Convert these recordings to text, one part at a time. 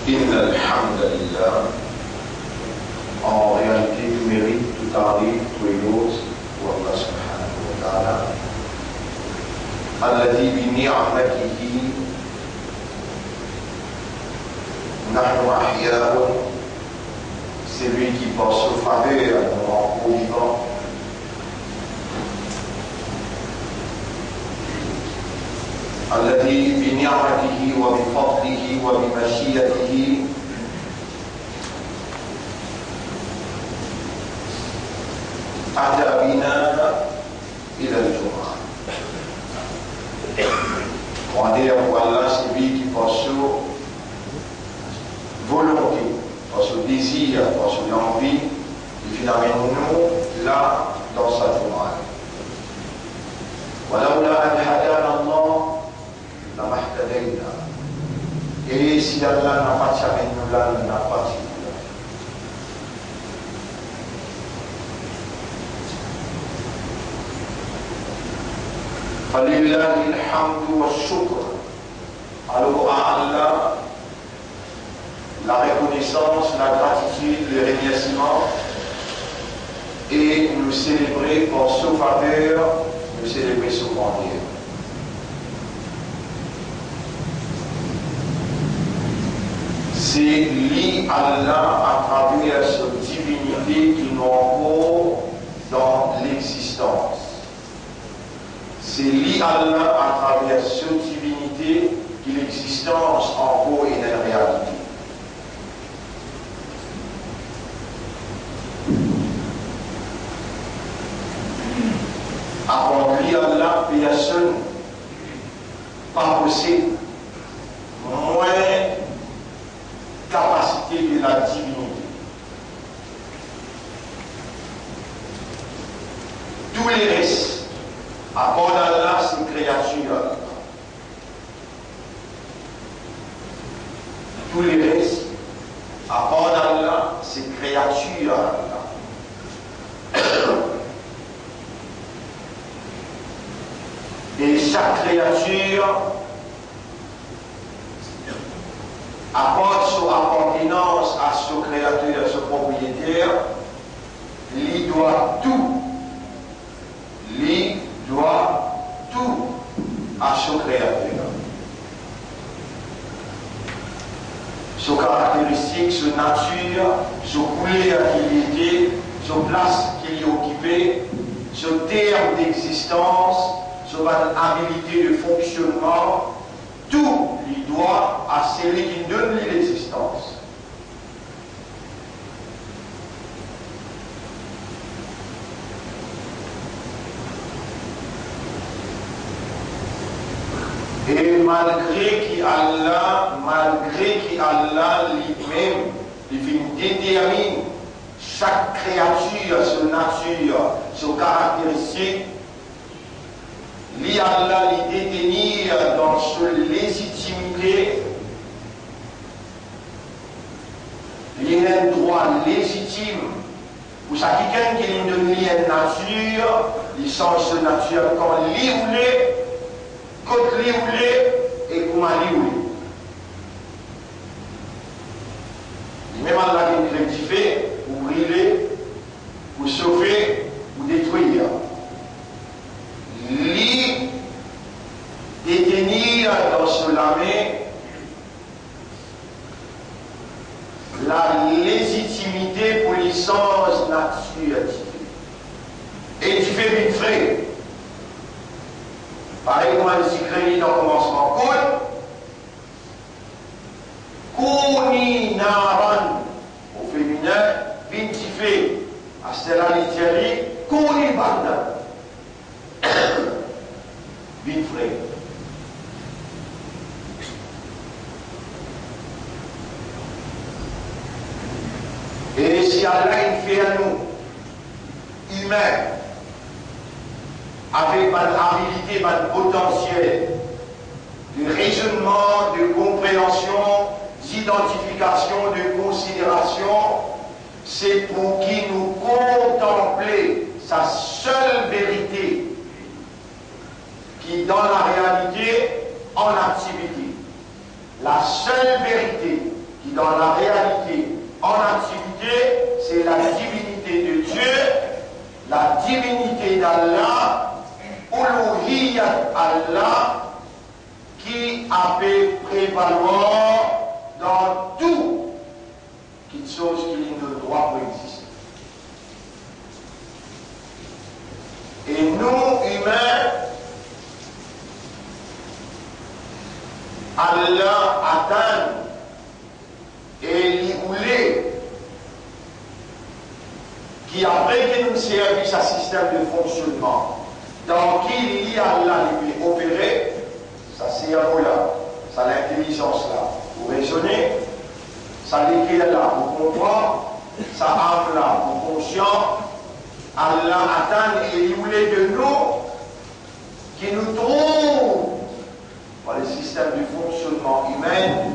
إن الحمد لله en réalité tout mérite, tout arrive, tout éloge pour Allah subhanahu wa ta'ala الذي بنعمته نحن أحياء, c'est lui qui par sa faveur nous rend vivants. الذي بنعمته وبفضله وبمشيئته أتى بنا إلى الجمعة. On dit voilà, c'est lui qui par sa volonté, par son désir, par son envie, il finalement nous là dans sa Jum'ah. ولولا أن هدانا الله لما اهتدينا. Et si Allah n'a pas tiré nous là, il n'a pas tiré. فلله الحمد والشكر. Alors à Allah la reconnaissance, la gratitude, le remerciement et nous célébrer pour sa faveur, nous célébrer son grandeur. C'est lui, Allah, à travers sa divinité qui nous envoie dans l'existence. C'est lui, Allah, à travers sa divinité que l'existence envoie une réalité. Accomplir Allah, personne pas possible, moins capacité de la divinité. Tous les restes, à part d'Allah, c'est créature. Tous les restes, à part d'Allah, c'est créature. Et chaque créature apporte son appartenance à son créateur, à son propriétaire, lui doit tout. Lui doit tout à son créateur. Son caractéristique, son nature, son couleur qu'il était, son place qu'il y occupait, son terme d'existence, son habilité de fonctionnement, tout lui doit à celui qui donne lui l'existence. Et malgré qu'Allah lui-même, il détermine chaque créature, son nature, son caractéristique, lui Allah lui détenir dans sa légitimité, il a un droit légitime. Pour ça, quelqu'un qui lui donne une nature, il change sa nature quand il voulait, quand il voulait et comment il voulait. Même Allah qui est rectifié, pour brûler, pour sauver, pour détruire. Lui détenir dans son main la légitimité pour l'essence nature. Et tu fais vite frère. Pareil comme on s'écrit dans le commencement. Kouni naran au féminin, vintifé. À cela l'Italie, kouni banda. Vite frère. Et si Allah fait à nous, humains, avec une habilité, un potentiel de raisonnement, de compréhension, d'identification, de considération, c'est pour qui nous contempler sa seule vérité qui dans la réalité en activité. La seule vérité qui dans la réalité, en activité, c'est la divinité de Dieu, la divinité d'Allah, Uluhiyyat Allah, qui a fait prévaloir dans tout quelque chose qui est de droit pour exister. Et nous, humains, Allah atteint et lui voulait qui après que nous service à système de fonctionnement dans qui il y a Allah lui opéré, ça c'est un là, ça l'intelligence là, vous raisonnez, ça l'écrit là, vous comprenez, ça âme là, vous conscient, Allah atteint et il voulait de nous qui nous trouve dans le système du fonctionnement humain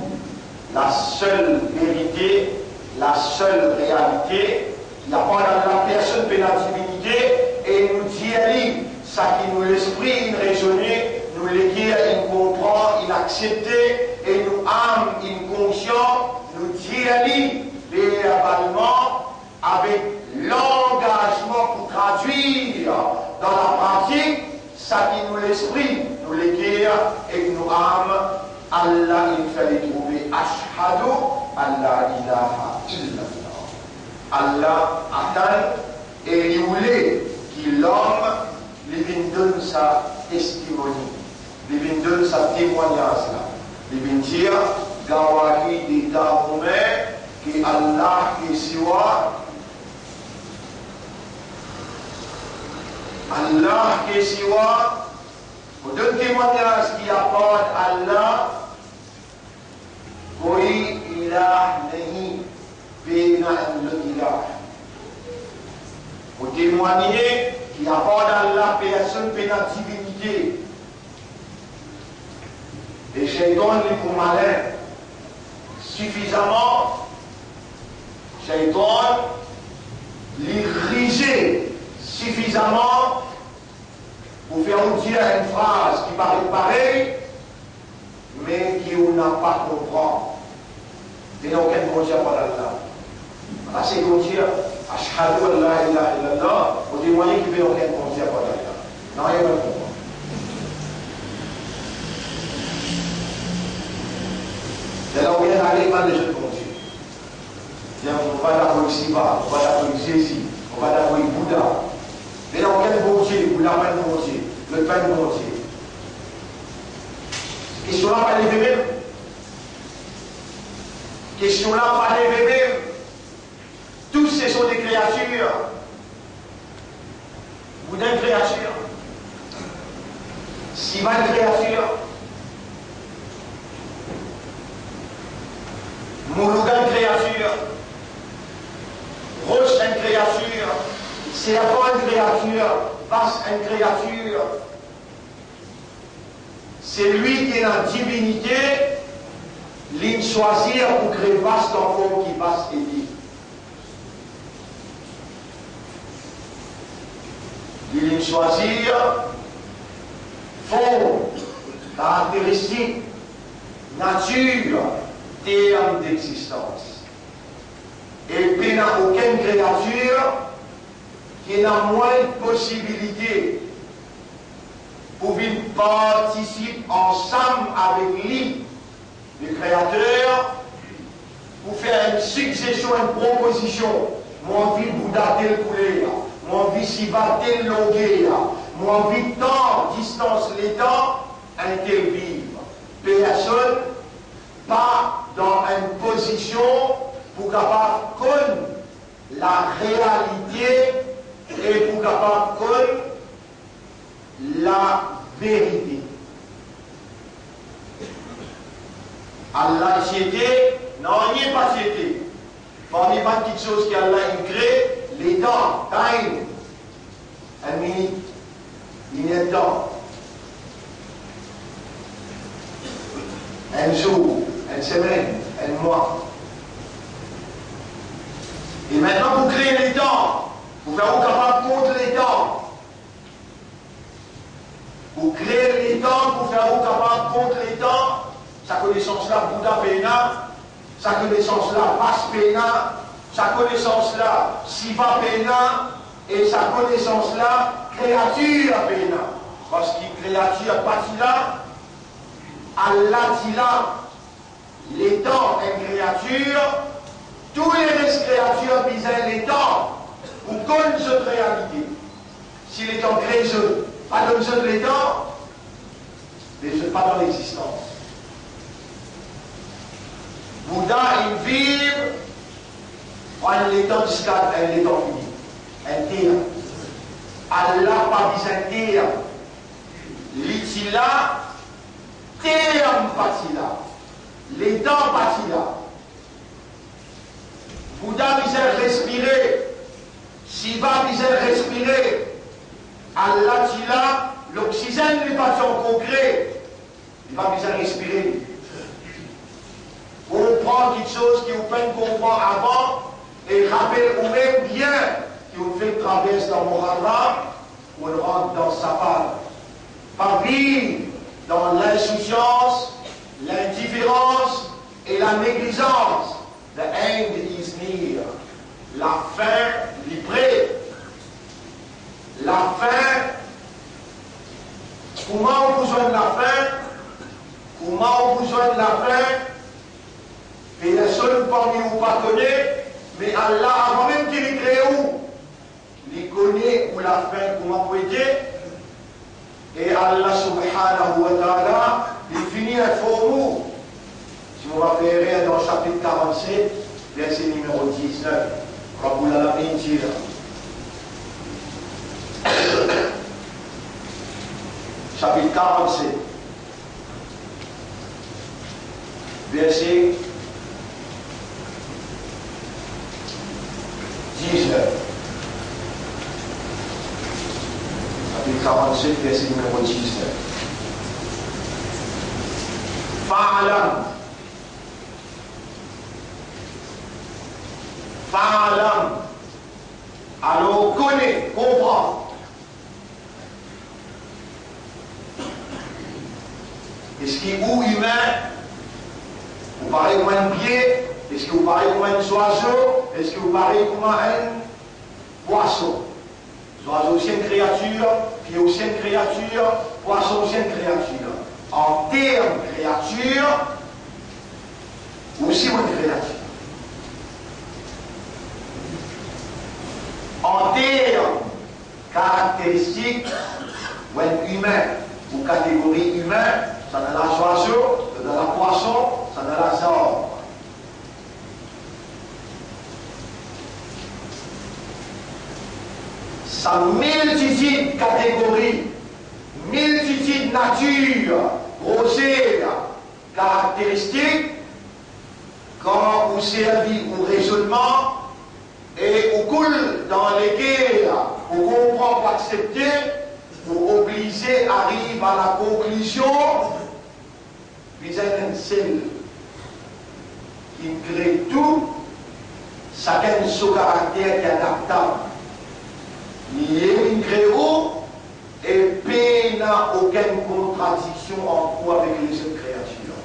la seule vérité, la seule réalité. Il n'y a pas dans la personne de la divinité et nous dit ça qui nous l'esprit, il raisonner, nous l'écrire, il comprend, il accepte et nous âme, il conscient, nous dit verbalement avec l'engagement pour traduire dans la pratique ça qui nous l'esprit, nous l'écrire et nous âme, Allah il fallait trouver Ashhadu Allah ilaha illallah. Allah attend et il voulait que l'homme lui donne sa testimony, lui donne sa témoignage, lui dire Gawari de Dahoumé, que Allah est siwa, Allah est siwa, pour donner témoignage qui apporte Allah, oui, il a nahi. Pour témoigner qu'il n'y a pas dans la personne de la divinité. Et Shaitan est pour malin suffisamment. Shaitan l'irriger suffisamment pour faire dire une phrase qui paraît pareille, mais qui on n'a pas compris. Et donc, aucun bon Dieu pas d'Allah. Là, c'est qu'on dit Ashhadu an la ilaha illallah, pour témoigner qu'il n'y a aucun bon Dieu pas d'Allah. Non, il n'y a pas de comprendre. C'est là où il y a les mal de jeunes bon Dieu. On va d'abord Siva, on va d'abord Jésus, on va d'abord Bouddha. Mais non, aucun bon Dieu, le Bouddha pas de bon Dieu, le pain de bon Dieu. Question là, pas les bébés. Question là, pas les bébés. Tous ces sont des créatures. Bouddha une créature. Siva une créature. Moulouga une créature. Roche une créature. Serpent une créature. Vache une créature. C'est lui qui est la divinité. L'île choisir pour créer vaste en forme qui passe et dit. L'île choisir forme, caractéristique, nature, terme d'existence. Et il n'y a aucune créature qui n'a moins de possibilité pour venir participer ensemble avec lui, le créateur, pour faire une succession, une proposition. Moi, envie de Bouddha tel coulé, moi, envie de Siva tel longué, moi, envie de temps, distance les temps, un tel vivre. Personne, pas dans une position pour capable de connaître la réalité et pour capable de connaître la vérité. Allah c'était, non, il n'est pas c'était. Parmi les petites choses qu'Allah a créé, les temps, time, une minute, une temps, un jour, une semaine, un mois. Et maintenant, pour créer les temps, pour faire capable de compter les temps, pour créer les temps, pour faire capable de compter les temps, sa connaissance-là, Bouddha Péna, sa connaissance-là passe pénin, sa connaissance-là siva pénin, et sa connaissance-là créature pénin. Parce que créature patila, Allah tila, les temps est créature, tous les restes créatures bisaient les temps, ou comme cette réalité. Si les temps créent ceux, pas comme ceux de les temps, mais ce n'est pas dans l'existence. Bouddha, il vit en les temps jusqu'à les temps finis. Un terme. Allah pas dit un terme. L'itila, terme patila. Les temps patila. Bouddha misère respirer. Shiva misère respirer. Allah tila, l'oxygène n'est pas en concret. Il va misère respirer. On prend quelque chose qui vous peine comprendre avant et rappelle ou même bien qui vous fait traverser dans Muharram, on rentre dans Safar. Par vivre dans l'insouciance, l'indifférence et la négligence. The end is near. La fin est près. La fin, comment on besoin de la fin? Comment on besoin de la fin? Et les seuls parmi vous pas connaît, mais Allah, avant même qu'il les crée où, il connaît où la fin, comment vous pouvez dire. Et Allah subhanahu wa ta'ala, il finit un faux mot. Si vous référez dans le chapitre 47, verset numéro 19, Rabbul Alamin dit chapitre 47, verset 19. Chapitre 47, verset numéro 19. Fa'alam. Fa'alam. Alors connais, comprends. Est-ce qu'il est où humain? Vous parlez comme un pied? Est-ce que vous parlez comme un oiseau? Est-ce que vous parlez comme un poisson? Oiseau aussi une créature, pied aussi une créature, poisson aussi une créature. En termes de créature, aussi une créature. En termes caractéristiques, ou un humain, ou catégorie humain, ça n'a la oiseau, ça n'a la poisson, ça n'a la zorbe. Sa multitude de catégories, multitude de nature, grossière, caractéristiques, quand vous servez au raisonnement et au coule dans lesquels vous comprend pas accepter, vous obligez arrive à la conclusion, vous êtes un seul qui crée tout, chacun de son caractère qui est adaptable. Il est une créo et paix n'a aucune contradiction en quoi avec les autres créatures.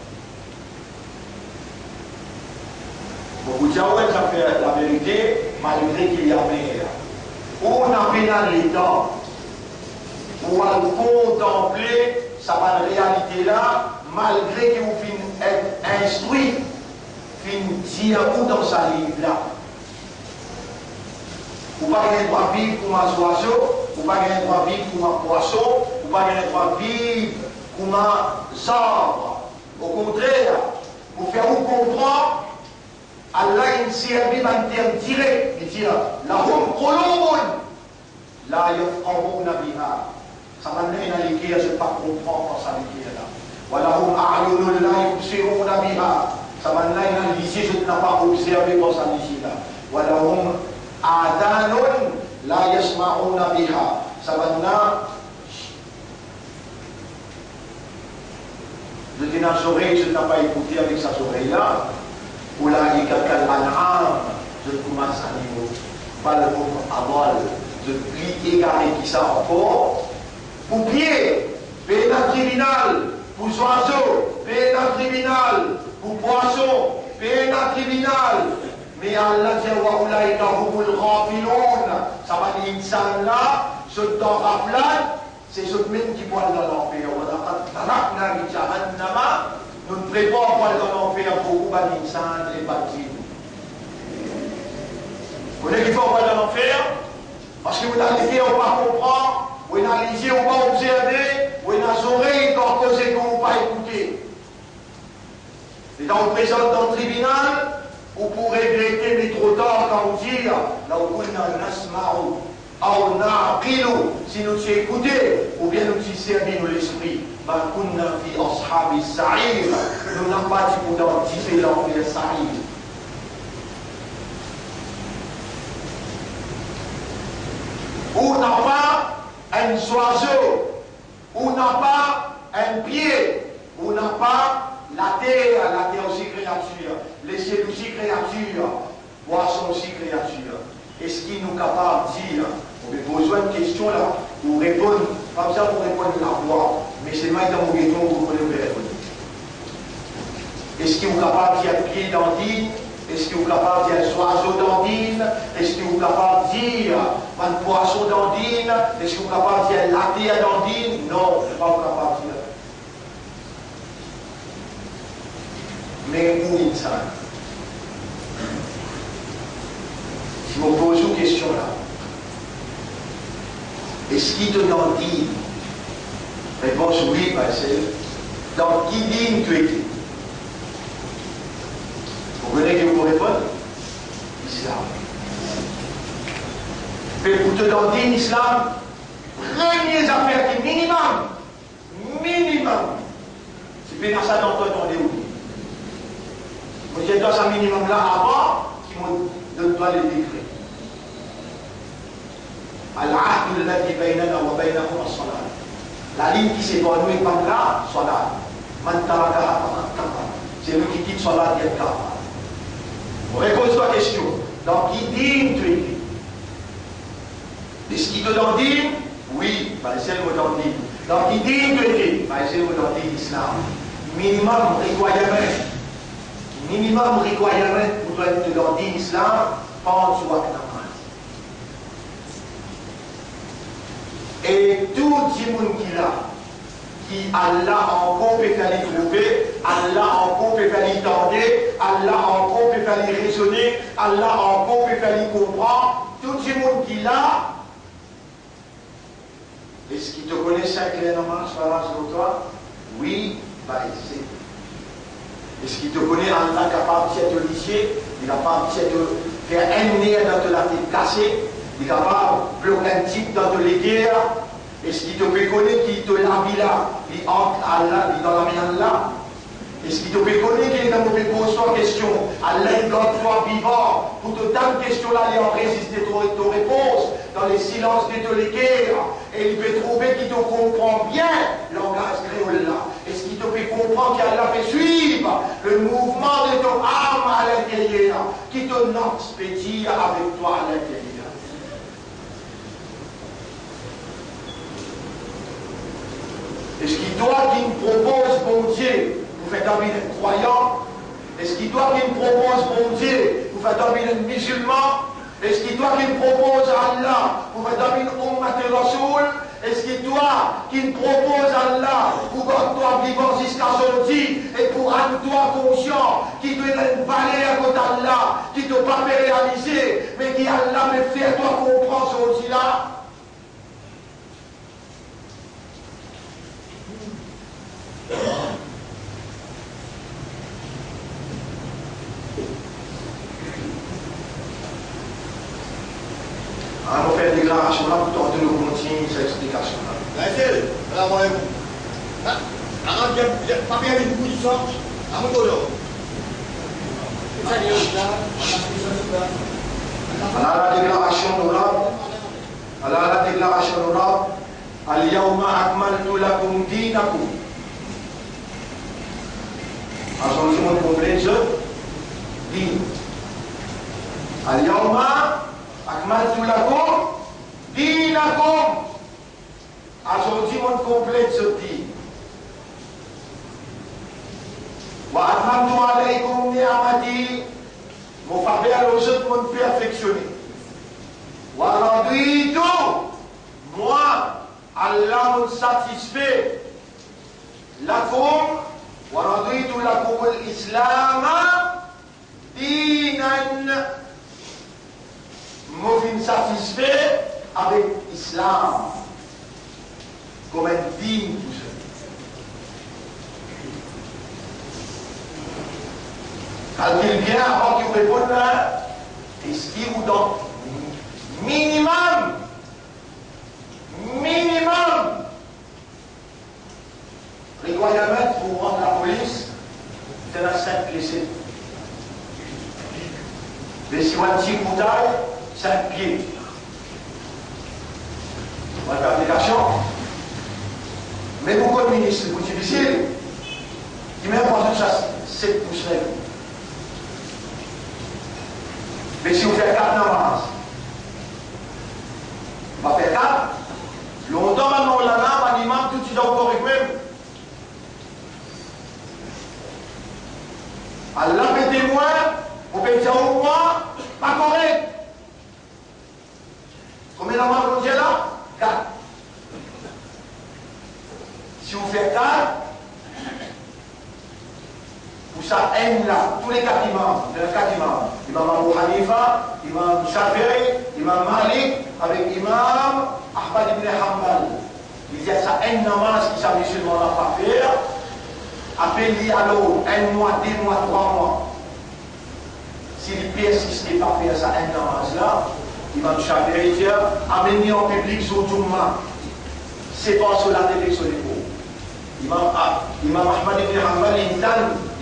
Beaucoup de gens ça fait la vérité, malgré qu'il y a mer. On a pénal les temps pour contempler sa réalité là, malgré que vous finissez être instruit, finissez où dans sa livre là. Vous n'avez pas le droit de vivre comme un oiseau, vous n'avez pas le droit de vivre comme un poisson, vous n'avez pas le droit de vivre comme un arbre. Au contraire, pour faire vous comprendre, Allah il s'est servi d'un terme direct. Il dit lahum qulubun la yafqahuna biha. Ça m'a donné une alléguée, je ne sais pas comprendre quand ça alléguée là. Wa lahum a'yunun la yubsiruna biha. Ça m'a donné une alléguée, je n'ai pas observé quand ça alléguée là. Wa lahum Adanun la yasma'una biha. Sabana je dis dans l'oreille, je n'ai pas écouté avec sa oreille là. Ou là, il y a quelqu'un d'an'am, je commence à niveau. Pas le mot aval, je plie égaré qui ça encore. Pour pied, pénal criminal, pour oiseau, pénal criminal, pour poisson, payer un tribunal. Mais Allah dit wa ulaika humul ghafilun. Ça va dire insan là, ce temps rappelant, c'est ce même qui voit dans l'enfer. Nous ne préparons pas dans l'enfer pour beaucoup d'insan et bâtis. Vous voyez qu'il faut pas dans l'enfer? Parce que vous n'allez on va comprendre, vous n'allez on va observer, vous n'avez oreilles quand causer qu'on ne va pas écouter. Et quand on présente dans le tribunal, vous pourrez regretter, mais trop tard quand on dit, là où on a nasma'u, ou na'qilu, si nous t'y écouté, ou bien nous t'y servi nous l'esprit, ben kunna fi ashabi sa'ir, nous n'avons pas dit pour dans différents vers sa'ir. Où n'a pas un oiseau, où n'a pas un pied, où n'a pas la terre aussi créature, les cieux aussi créature, poisson aussi créature. Est-ce qu'il nous est capable de dire, on a besoin de questions là, pour répondre, pas besoin pour répondre la voix, mais c'est maintenant dans mon ghetto que vous pouvez répondre. Est-ce qu'il est capable de dire pied d'andine? Est-ce qu'il est capable de dire oiseau d'andine? Est-ce qu'il est capable de dire un poisson d'andine? Est-ce qu'il est capable de dire la terre d'andine? Non, je ne suis pas capable de dire. Mais où insan? Si on pose une question là, est-ce qu'il te dandine? Réponse oui, c'est dans qui dîne tu étais? Vous voulez que vous répondez? Islam. Mais pour te dandine l'islam, premières affaires qui minimum, c'est bien ça dans toi ton déouli. Moi j'ai dans un minimum là avant qui me donne toi les décrets. Al-ahdu alladhi baynana wa baynahum as-salat. La ligne qui sépare nous et Pamela, salat. Man tarakaha faqad kafar. C'est lui qui quitte salat, il est kafar. Repose toi question. Dans qui dîme tu étais? Est-ce qu'il te dandine? Oui, c'est le mot dandine. Dans qui dîme tu étais? C'est le mot dandine l'islam. Minimum requirement pour toi te dandine l'islam, pense ou ak namaz. Et tout le monde qui Allah encore peut faire trouver, Allah encore peut faire tendre, Allah encore peut faire raisonner, Allah encore peut faire comprendre, tout le monde qui l'a, est-ce qu'il te connaît ça clairement sur toi? Oui, c'est. Est-ce qu'il te connaît Allah capable de te lycée, il est capable de faire un nez dans la tête cassée, il est capable de bloquer un type dans les guerres? Est-ce qu'il te peut connaître qu'il te l'a là, il entre Allah, il dans la main Allah? Est-ce qu'il te peut connaître qu'il est dans mauvais question? Allah, il garde toi vivant. Pour te tant de questions-là, il en résister ton réponse dans les silences de les guerres. Et il peut trouver qu'il te comprend bien le langage créole là. Est-ce qu'il te peut comprendre qu'Allah fait suivre le mouvement de ton âme à l'intérieur, qui te expédie avec toi à l'intérieur? Est-ce qu'il doit qu'il me propose, bon Dieu, pour faire dormir un croyant? Est-ce qu'il doit qu'il me propose, bon Dieu, pour faire dormir un musulman? Est-ce qu'il doit qu'il me propose Allah pour faire dormir Ummat Rasoul? Est-ce qu'il doit qu'il me propose Allah pour garder toi vivant jusqu'à sortir et pour rendre toi conscient qui te donne une valeur à côté d'Allah, qui ne t'a pas réaliser, mais qui Allah me fait toi comprendre ce aussi-là? On fait une déclaration là pour tenter de continuer cette explication là. Laissez, là, moi, pas bien une position, à mon tour. Alors la déclaration d'Orab, Al-Yawma akmaltu lakum dinakum. Alors je me complète, je dis. Al-Yawma akmaltu lakum dinakum. Aujourd'hui, on complète ce dit. Wa atmamtu alaykum ni'amati, mon faveur aux autres monde perfectionné. Wa raditu, moi, Allah me satisfait. Lakum, wa raditu lakum l'islam, dinan, me satisfait avec l'islam, comme un digne tout seul. Calcule bien avant qu'il réponde là, est-ce qu'il vous donne minimum, requirement pour rendre la police, c'est la 5 blessés. Mais si on a un petit coup d'ail, 5 pieds. On va faire application. Mais beaucoup de ministres, c'est plus difficile. Qui même pas tout ça, 7 pouces. Mais si on fait 4 namaz, on va faire 4. Longtemps maintenant, on a un imam, tout de suite encore avec même. Allah fait témoin, on peut dire au moins, pas correct. Combien de namaz on dit là? 4. Si on fait 4, pour ça, haine là, tous les 4 imams, Imam Abu Hanifa, Imam Shafi'i, Imam Malik, avec Imam Ahmad ibn Hanbal. Il y a ça, un namaz qui s'est musulman n'a pas faire, appelé à l'autre, 1 mois, 2 mois, 3 mois. Si les persistent et pas faire ça, un namaz là, Imam Shafi'i dit, amener en public sur Jumma, c'est pas sur la télé, sur les mots. Imam Ahmad ibn Hanbal,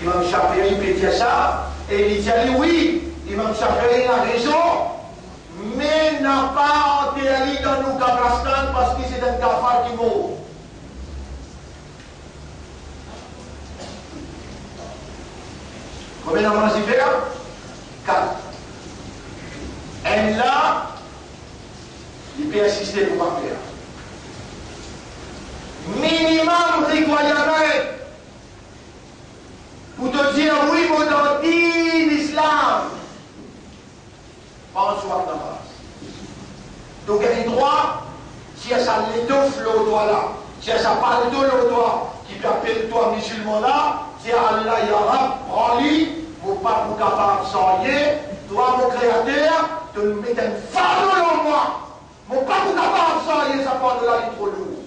Imam Shafi'i peut dire ça, et il dit oui, Imam Shafi'i a raison, mais n'a pas enterré dans nos Kablastan parce que c'est un kafar qui meurt. Combien d'amants il fait? 4. Et là, il peut assister pour pas faire. Minimum requirement pour te dire oui, mon dit l'islam. Pas en soi de namaz. Donc il y a des droits, si ça l'étoffe le doigt là, si ça parle de le doigt, qui peut appeler toi musulman là, si Allah Yarab, prends-lui, pour pas pour capable sans rien, toi mon créateur, te mettre un fardeau dans moi. Mon pas pour capable sans rien, ça part de là, il est trop lourd.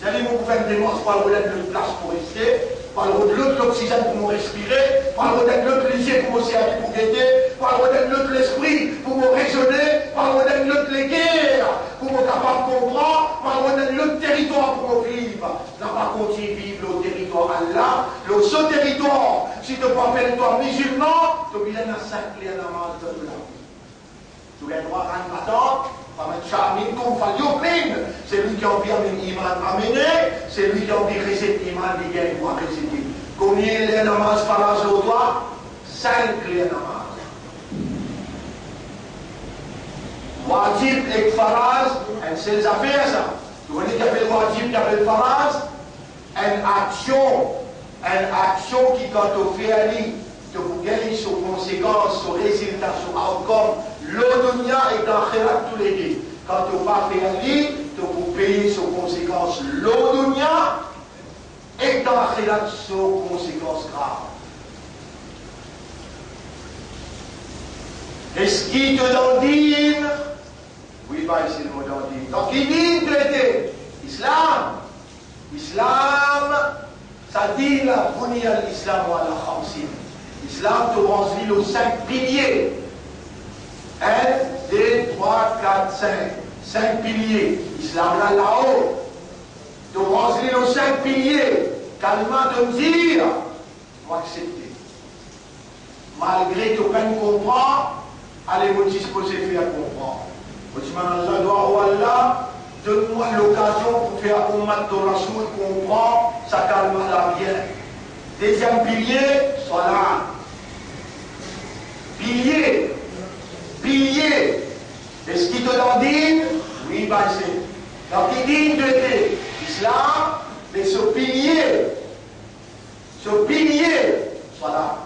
J'allais vous faire une démarche par le de place pour rester, par le de l'oxygène pour me respirer, par le de plaisir pour me servir pour guetter, par le de l'esprit pour me raisonner, par le de les guerres pour me capable de comprendre, par le de territoire pour me vivre. Là par contre, il vivre le territoire Allah, le seul territoire, si tu peux faire toi musulman, tu viens à 5 clés à la main de là. Tu as droit à un matin. C'est lui qui a envie un iman amené, c'est lui qui a envie de réciter l'iman, il gagne pour réciter. Combien les namaz faraz au doigt? 5 les namaz. Wajib et faraz, c'est les affaires ça. Vous voyez qu'il y avait le wajib, qu'il y avait le faraz, une action qui quand on fait aller, que vous gagnez sur conséquences, sur résultat, sur outcome, l'odonia et l'akhirat tous les deux. Quand tu vas faire aller, tu vous payez sur conséquences l'odonia et l'akhirat sur conséquences graves. Est-ce qu'il te dandine? Oui, bah c'est le mot dandine. Donc il dit traité. Islam. Islam, ça dit la bunya l'islam wa la khamsin. L'islam te translit aux 5 piliers. 1, 2, 3, 4, 5. 5 piliers. L'islam là-haut. Te translit aux 5 piliers. Calmement de me dire, moi accepter. Malgré que peine comprendre, allez vous disposer faire comprendre. Allah, donne-moi l'occasion pour faire un mat de Rasoul comprendre, ça calme la bien. Deuxième pilier, salat. Pilier. Est-ce qu'il te l'en dit? Oui, bah c'est. Donc il dit de l'islam, mais ce pilier, ce pilier soit là.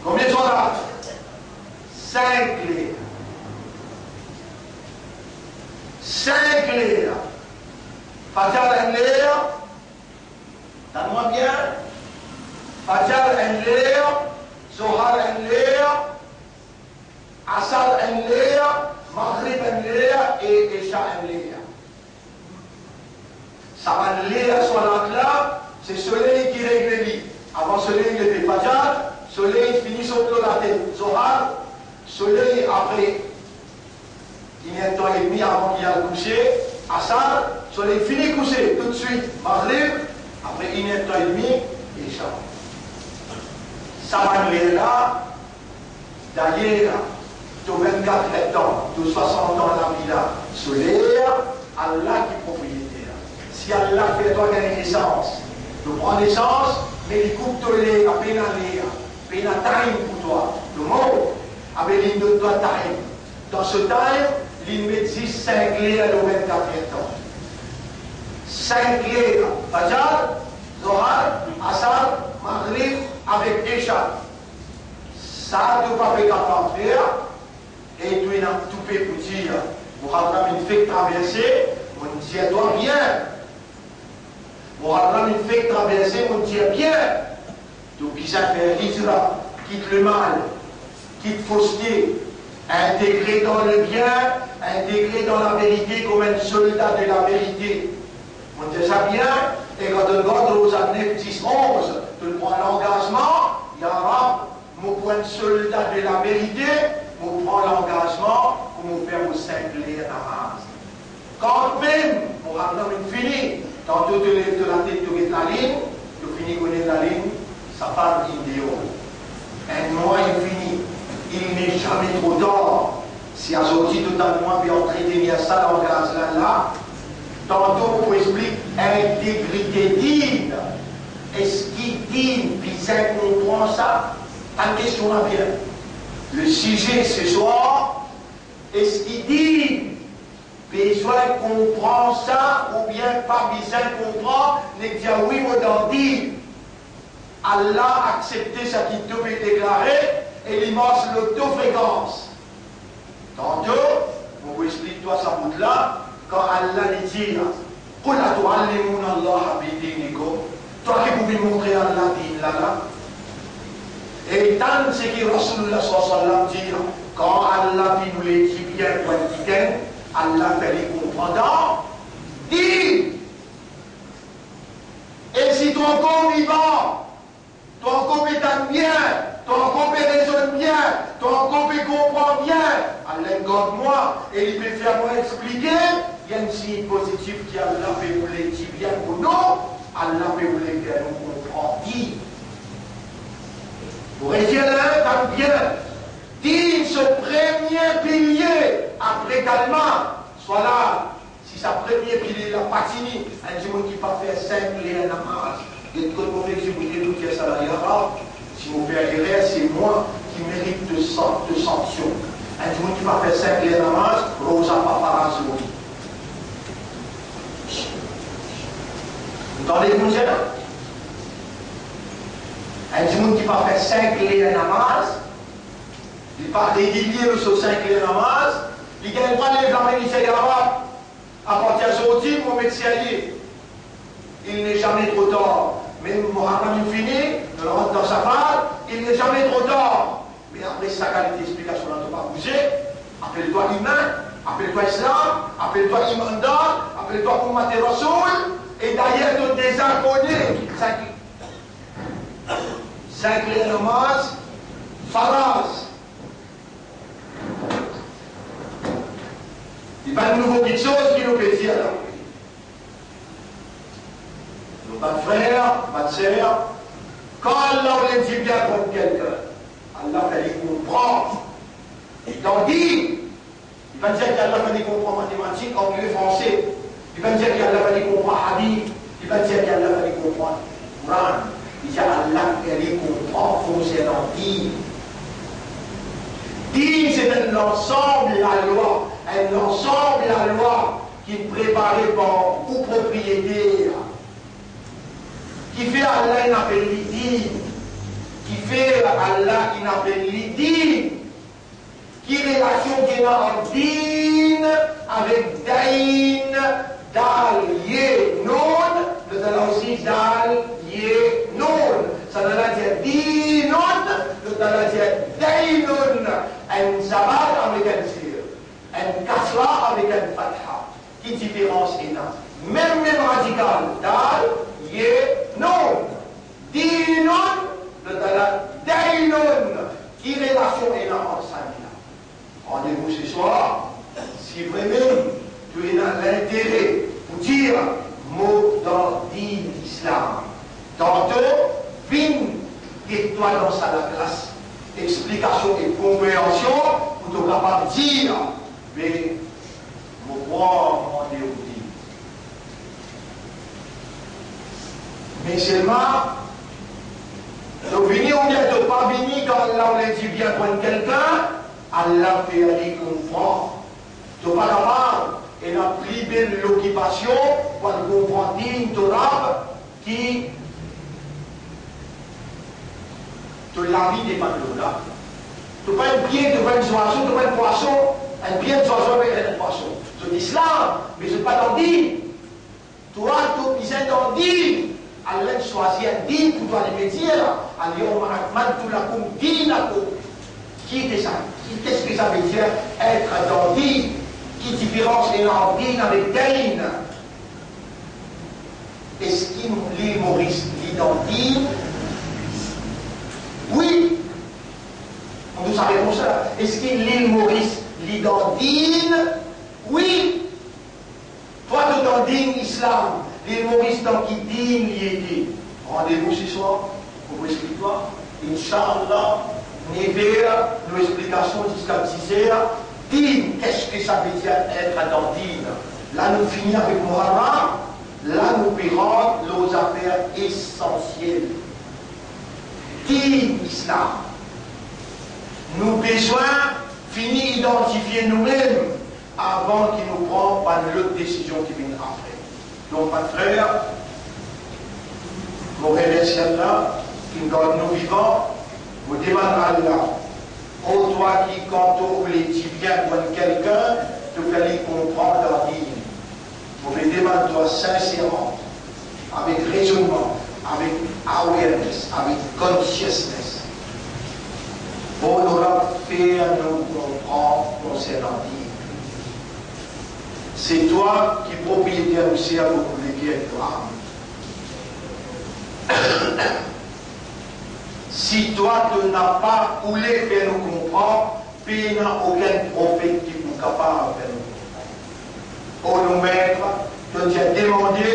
Combien sont là? 5 clés. 5 clés. Fajar en l'air. Donne-moi bien. Fajar en l'air. Zohar en l'air. Asar en l'air. Maghrib en l'air. Et Isha en l'air. Ça va l'air sur là, c'est le soleil qui règle les lits. Avant le soleil, il était Fajar. Soleil finit sur la tête. Zohar. Soleil après 1 heure et demie avant qu'il aille coucher. Asar, soleil finit coucher tout de suite. Maghrib, après 1 heure et demie, Isha. Ça va aller là, d'ailleurs, de 24 ans, de 60 ans la vie là, solaire, Allah qui est propriétaire. Si Allah fait toi gagner naissance, tu prends naissance, mais il coupe ton lait, à peine à lait, peine à time pour toi. Le mot, avec l'île de toi time. Dans ce time, l'île met 5 clés à 24 ans. 5 clés, Fajar, Zohar, Asar, Maghrib, avec Isha. Ça, tu vas pas faire. Et tu es dans tout fait pour dire, vous avez une fête traversée, on dit à toi bien. Vous avez une fête traversée, on dit bien. Donc, qui s'appelle Hijra, quitte le mal, quitte fausseté, intégré dans le bien, intégré dans la vérité comme un soldat de la vérité. On dit ça bien, et quand on regarde aux années 10, 11, tu prends l'engagement, il y aura mon point de soldat de la vérité, on prend l'engagement pour nous faire vos 5 clés à Namas. Quand même, on a fini, tantôt tu lèves de la tête, tu mets la ligne, tu finis connaître la ligne, ça parle d'idéal. Un mois infini, il n'est jamais trop tard. Si à sortir tout un mois, puis on traite bien ça dans le gaz là, tantôt on explique intégrité digne. Est-ce qu'il dit, puis ça comprend ça? Pas de question à bien. Le sujet ce soir, est-ce qu'il dit, besoin comprend ça, ou bien pas besoin comprend, n'est dire oui, ou d'en dire. Allah a accepté ce qu'il devait déclarer, et il marche l'autofréquence. Tantôt, on vous explique toi sa route là, quand Allah lui dit, toi qui pouvez montrer Allah dit là. Et tant ce que Rasulullah sallallahu dit, quand Allah nous les dit bien pour Allah fait les comprendre, dit, et si ton corps vivant, ton corps est bien, ton corps raisonne bien, ton corps comprend bien, Allah garde-moi, et il peut faire moi expliquer, il y a un signe positif qui Allah peut vous les dire bien pour nous, Allah peut vous les faire nous comprendre. Dit, vous réussissez là, bien. Dit ce premier pilier, après calmant, soit là, si sa premier pilier l'a pas fini, un dimanche qui va faire 5 clés à Namas, et que vous faites, si vous dites tout ça, si vous faites erreur, c'est moi qui mérite de sanction. Un dimanche qui va faire 5 clés à Namas, Rosa Paparazzo. Vous entendez vous dire? Un dimanche qui va faire 5 clés à Namas, il va dédier sur 5 clés à Namas, il gagne pas les blancs ministères arabes. À partir de ce type, on met allié. Il n'est jamais trop tard. Même Mohamed fini, on rentre dans sa part, il n'est jamais trop tard. Mais après sa qualité d'explication, on ne doit pas bouger. Appelle-toi humain, appelle-toi islam, appelle-toi imandal, appelle-toi Ummat Rasoul, et d'ailleurs, tu désinconné. 5 clés à Namas, Faraz. Il n'y a pas de nouveau quelque chose qui nous peut dire là. Nos pas de frères, pas de sœurs, quand Allah les dit bien contre quelqu'un, Allah va les comprendre. Tandis, il va dire qu'Allah va les comprendre mathématiques, anglais, français. Il va dire qu'Allah va les comprendre hadith. Il va dire qu'Allah va les comprendre Quran. Il dit Allah va les comprendre concernant Dîn. Dîn, c'est un ensemble la loi. Un ensemble la loi qui est préparée par vous propriétaires Allah il appelle l'idine, qui fait Allah il appelle l'idine, qui relation qu'il a en dîne avec daïn, dal, yé, non, le dal aussi dal, yé, non. Ça veut dire dinun, le dal dire daïnun, un zabat avec un sir, un kasra avec un fatha. Qui différence est là? Même radical, dal, yé, non. Dinun, le dal daïnun, qui relation est là en samina. Rendez-vous ce soir, si vraiment tu es dans l'intérêt pour dire mot dans l'islam. Tantôt, viens et toi dans la classe, explication et compréhension pour te capable de dire, mais mon roi m'en dit. Mais seulement, de venir ou bien de pas venir quand Allah on dit bien pour quelqu'un, Allah fait aller comprendre. Tu n'es pas capable, et la plus belle l'occupation pour comprendre une Torah qui de la vie des là. Tu pas un pied devant une oiseau, devant un poisson, un pied de oiseau avec un poisson. C'est l'islam, mais ce n'est pas dans dit. Toi, tu es dans dit. Allah choisit un dit pour toi les métiers là. Al-yawma akmaltu lakum dinakum. Qui est ça? Qu'est-ce que ça veut dire être dans dit? Qui différence est en din avec dain? Est-ce qu'il lit Maurice lit dans din? Oui. On nous a répondu ça. Est-ce qu'il lit Maurice lit dans din? Oui. Toi, tu dans din islam. L'île Maurice dans qui din lié. Rendez-vous ce soir pour expliquer-toi. Inch'Allah, Nevers, nos explications jusqu'à 10h. Din, qu'est-ce que ça veut dire être dans din? Là, nous finissons avec Muharram. Là, nous verrons nos affaires essentielles. Din, islam. Nous besoin finir identifier nous-mêmes avant qu'il nous prenne par l'autre décision qui vient après. Donc, mon frère, mon remercie Allah, qui nous donne nous vivants, vous demande à Allah, ô toi qui, quand on les dit bien pour quelqu'un, tu fais comprendre la vie. Vous me demande toi sincèrement, avec raisonnement, avec awareness, avec consciousness. Pour nous faire nous comprendre concernant la vie. C'est toi qui propriétaire du cerveau pour les guerres toi. Si toi tu n'as pas voulu faire nous comprendre, il n'y a aucun prophète qui est capable de faire nous comprendre. Oh nos maîtres, tu nous as demandé,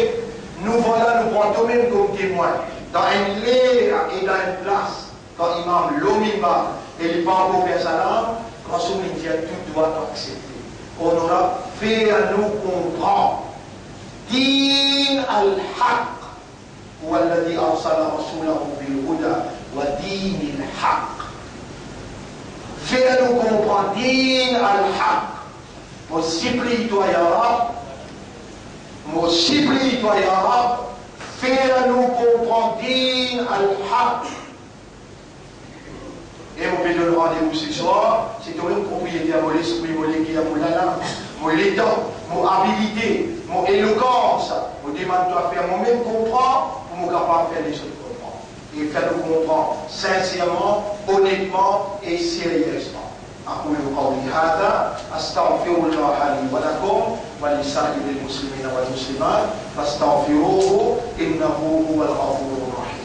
nous voilà, nous prenons nous-mêmes comme témoins. Dans une l'air et dans une place, quand Imam Lomima et il va encore faire sa langue, quand son média tout doit accepter. On aura fait à nous comprendre. Din al-haq. والذي أرسل رسوله بالهدى ودين الحق. Fais-nous comprendre din al-haq. Moi supplie-toi ya Rab. Moi supplie-toi ya Rab. Fais-nous comprendre din al-haq. Et on peut donner rendez-vous ce soir. C'est toi une propriété à mon esprit, mon légué, mon lala, mon létan, mon habilité, mon éloquence. On demande toi faire moi-même comprendre. Pour capable de faire les choses comprendre. Et faire nous comprendre sincèrement, honnêtement et sérieusement. أقول قولي هذا أستغفر الله لي ولكم ولسائر المسلمين والمسلمات فاستغفروه إنه هو الغفور الرحيم.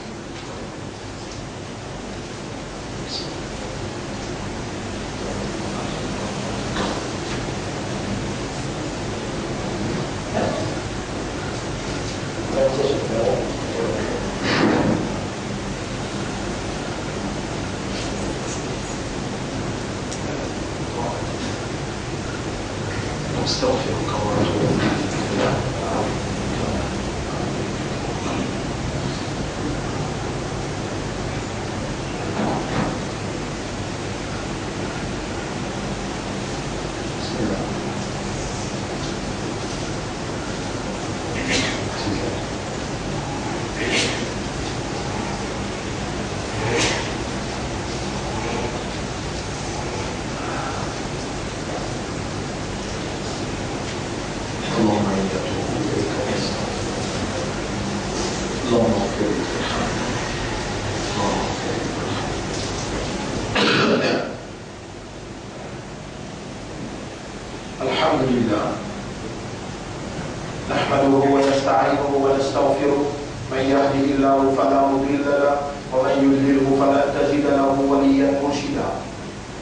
من يهده الله فلا مضل له ومن يضلله فلن تجد له وليا مرشدا.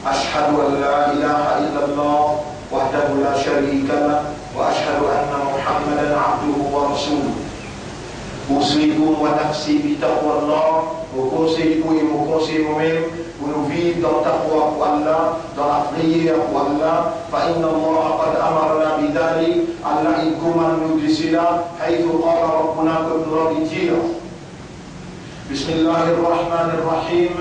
أشهد أن لا إله إلا الله وحده لا شريك له وأشهد أن محمدا عبده ورسوله. أوصيكم ونفسي بتقوى الله. Vous conseillez vous et vous conseillez vous-même pour nous vivre dans ta foi pour Allah, dans la prière pour Allah. فإن الله قد أمرنا بذلك. Allah il commande nous de cela. حيث قال ربنا comme nous l'avons dit. بسم الله الرحمن الرحيم.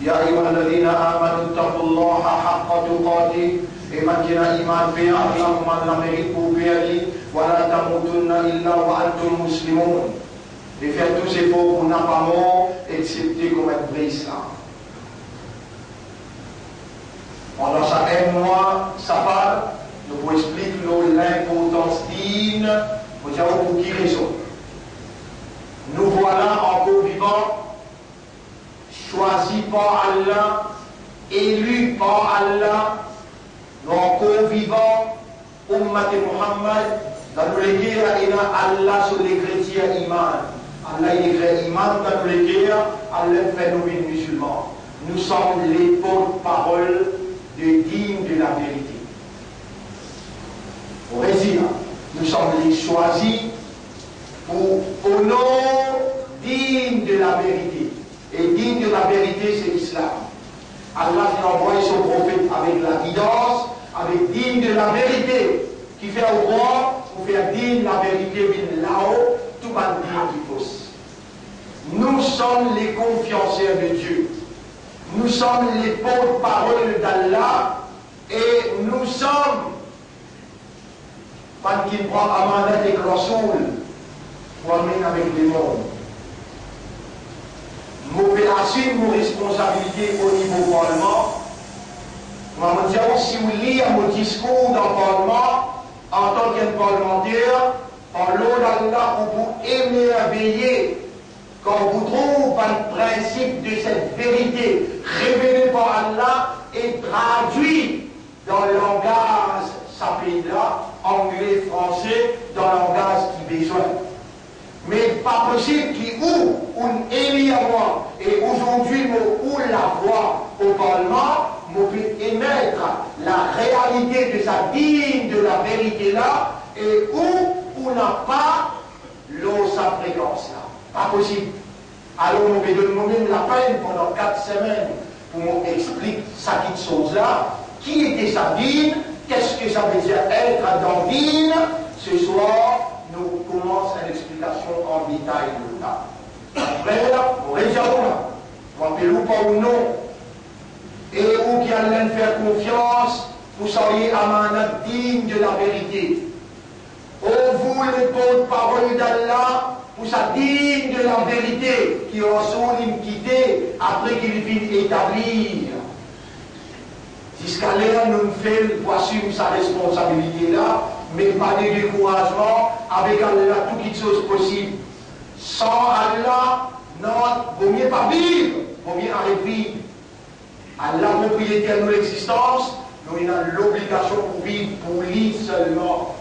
يا أيها الذين آمنوا اتقوا الله حق تقاته. إيماننا إيمان في الله من لم يكن بيده ولا تموتن إلا وأنتم مسلمون. Et faire tous ces efforts pour n'a pas mort, excepté commettre l'islam. Pendant ça, un mois, ça parle, nous vous explique l'importance d'Ine, pour dire pour qui raison. Nous voilà encore vivants, choisis par Allah, élus par Allah, nous encore vivants, Ummat Muhammad, dans le guerres et dans Allah sur les chrétiens iman. Allah il fait iman dans les guerres, Allah fait nous musulmans. Nous sommes les porte-parole de dignes de la vérité. Au résil, nous sommes les choisis pour au nom digne de la vérité. Et digne de la vérité, c'est l'islam. Allah a envoyé son prophète avec la guidance, avec digne de la vérité, qui fait au roi pour faire digne la vérité là-haut, tout le monde dit qui fausse. Nous sommes les confianciers de Dieu. Nous sommes les porte-parole d'Allah et nous sommes quand il prend Amanat et Rasoul pour amener avec les mondes. Nous assume nos responsabilités au niveau Parlement. Nous dire si vous lisez mon discours dans le Parlement, en tant qu'un parlementaire, en l'eau d'Allah, pour vous émerveiller quand vous trouvez un principe de cette vérité révélé par Allah et traduit dans le langage sapé-là, anglais, français, dans le langage qui besoin. Mais pas possible qu'il ouvre un élit à moi et aujourd'hui me ouvre la voie au Parlement, me fait émettre la réalité de sa digne de la vérité là et où on n'a pas l'eau sa fréquence là. Pas possible. Alors on va donner nous-mêmes la peine pendant 4 semaines pour nous expliquer cette chose-là. Qui était sa digne? Qu'est-ce que ça veut dire être dans digne? Ce soir, nous commençons une explication en détail de ça. Après, on réserve, on appelle ou pas ou non. Et où qui allait faire confiance pour soyez amanat digne de la vérité. Ô vous les porte-parole d'Allah, pour sa digne de la vérité, qui Rasoul quitté après qu'il vient établir. Jusqu'à là, nous faisons pour assumer sa responsabilité là, mais pas de découragement, avec Allah, toutes les choses possibles. Sans Allah, non, il vaut mieux pas vivre, il vaut mieux arrêter vivre. Allah, propriétaire de l'existence, nous avons l'obligation pour vivre pour lui seulement.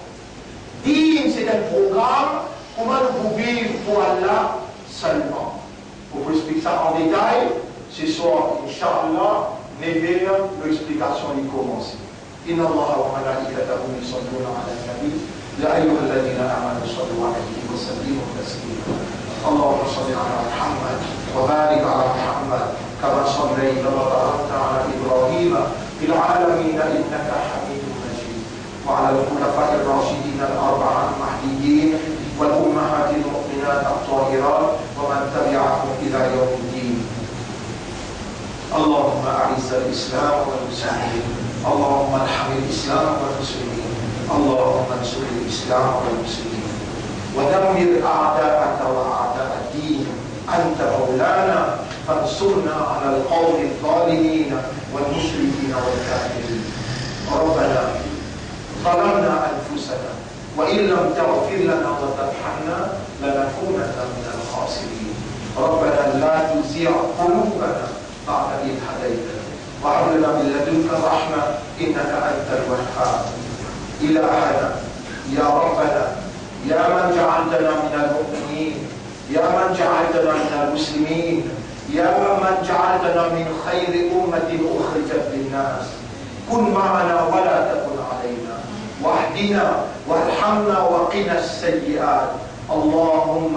Digne, c'est un programme. Comment nous pouvons vivre pour Allah seulement? Pour vous expliquer ça en détail, ce soir, Inch'Allah, 9h, l'explication est commencée. إن الله وملائكته يصلون على النبي يا أيها الذين آمنوا صلوا عليه وسلموا تسليما اللهم صل على محمد وبارك على محمد كما صليت وباركت على إبراهيم في العالمين إنك حميد مجيد وعلى الخلفاء الراشدين الأربعة المهديين والأمهات المؤمنات الطاهرات ومن تبعهم إلى يوم الدين. اللهم أعز الإسلام والمسلمين اللهم ارحم الإسلام والمسلمين اللهم انصر الإسلام والمسلمين ودمر أعداءك وأعداء الدين أنت مولانا فانصرنا على القوم الظالمين والمشركين والكافرين. ربنا ظلمنا أنفسنا وإن لم تغفر لنا وترحمنا لنكونن من الخاسرين. ربنا لا تزغ قلوبنا بعد إذ هديتنا وهب لنا من لدنك رحمة إنك أنت الوهاب. إلهنا يا ربنا يا من جعلتنا من المؤمنين يا من جعلتنا من المسلمين، يا من جعلتنا من خير أمة أخرجت للناس، كن معنا ولا تكن علينا، واهدنا وارحمنا وقنا السيئات. اللهم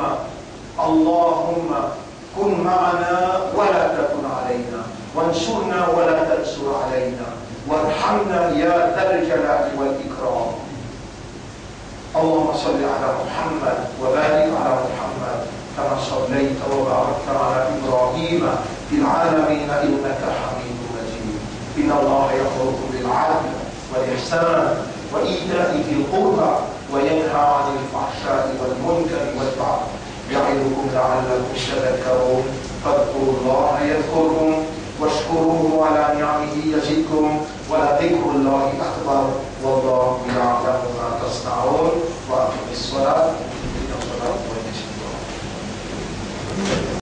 كن معنا ولا تكن علينا، وانصرنا ولا تنصر علينا، وارحمنا يا ذا الجلال والإكرام. اللهم صل على محمد وبارك على محمد كما صليت وباركت على إبراهيم في العالمين إنك حميد مجيد. إن الله يأمركم بالعدل والإحسان وإيتاء ذي القربى وينهى عن الفحشاء والمنكر والبغي يعظكم لعلكم تذكرون. فاذكروا الله يذكركم واشكروه على نعمه يزدكم ولذكر الله أكبر